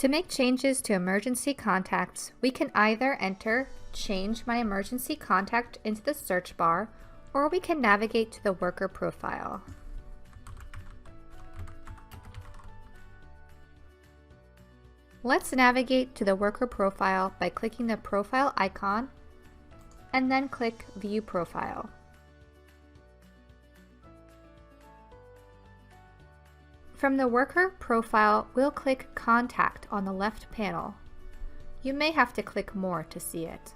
To make changes to emergency contacts, we can either enter Change My Emergency Contact into the search bar, or we can navigate to the worker profile. Let's navigate to the worker profile by clicking the profile icon and then click View Profile. From the worker profile, we'll click Contact on the left panel. You may have to click more to see it.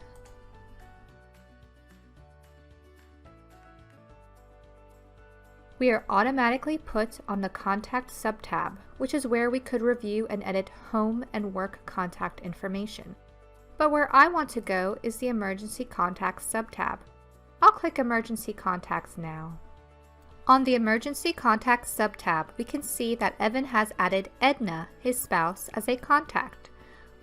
We are automatically put on the Contact subtab, which is where we could review and edit home and work contact information. But where I want to go is the Emergency Contacts subtab. I'll click Emergency Contacts now. On the Emergency Contacts subtab, we can see that Evan has added Edna, his spouse, as a contact.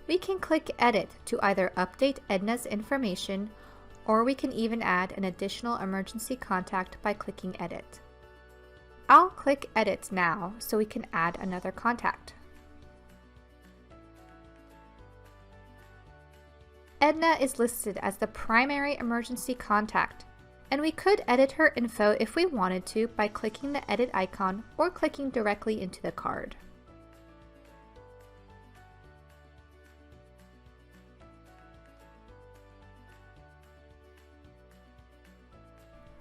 We can click Edit to either update Edna's information, or we can even add an additional emergency contact by clicking Edit. I'll click Edit now so we can add another contact. Edna is listed as the primary emergency contact, and we could edit her info if we wanted to by clicking the edit icon or clicking directly into the card.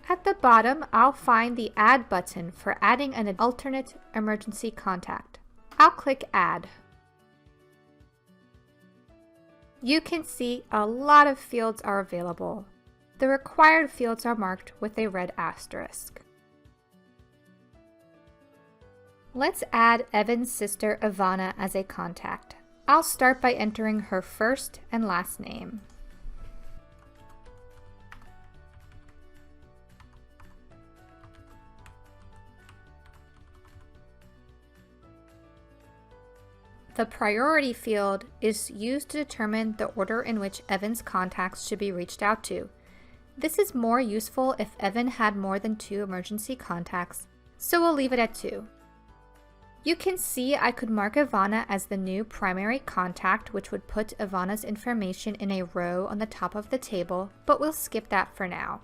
At the bottom, I'll find the Add button for adding an alternate emergency contact. I'll click Add. You can see a lot of fields are available. The required fields are marked with a red asterisk. Let's add Evan's sister Ivana as a contact. I'll start by entering her first and last name. The priority field is used to determine the order in which Evan's contacts should be reached out to. This is more useful if Evan had more than 2 emergency contacts, so we'll leave it at 2. You can see I could mark Ivana as the new primary contact, which would put Ivana's information in a row on the top of the table, but we'll skip that for now.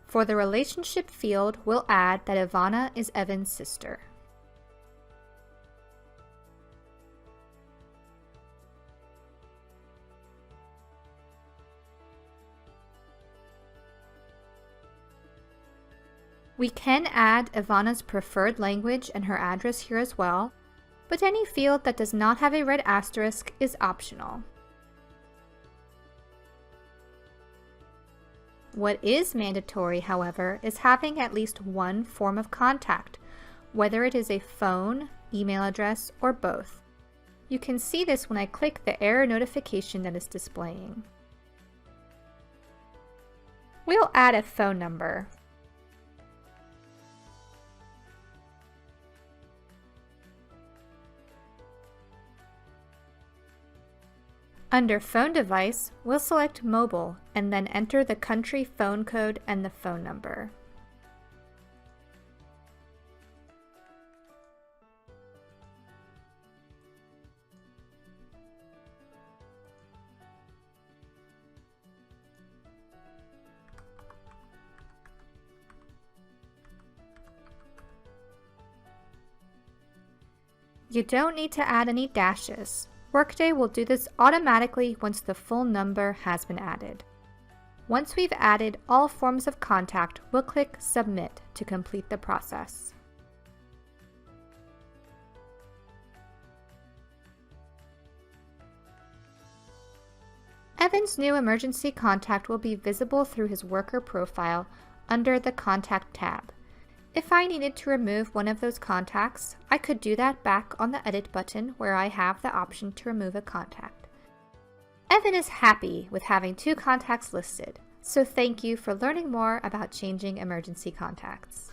For the relationship field, we'll add that Ivana is Evan's sister. We can add Ivana's preferred language and her address here as well, but any field that does not have a red asterisk is optional. What is mandatory, however, is having at least one form of contact, whether it is a phone, email address, or both. You can see this when I click the error notification that is displaying. We'll add a phone number. Under Phone Device, we'll select Mobile and then enter the country phone code and the phone number. You don't need to add any dashes. Workday will do this automatically once the full number has been added. Once we've added all forms of contact, we'll click Submit to complete the process. Evan's new emergency contact will be visible through his worker profile under the Contact tab. If I needed to remove one of those contacts, I could do that back on the Edit button where I have the option to remove a contact. Evan is happy with having 2 contacts listed, so thank you for learning more about changing emergency contacts.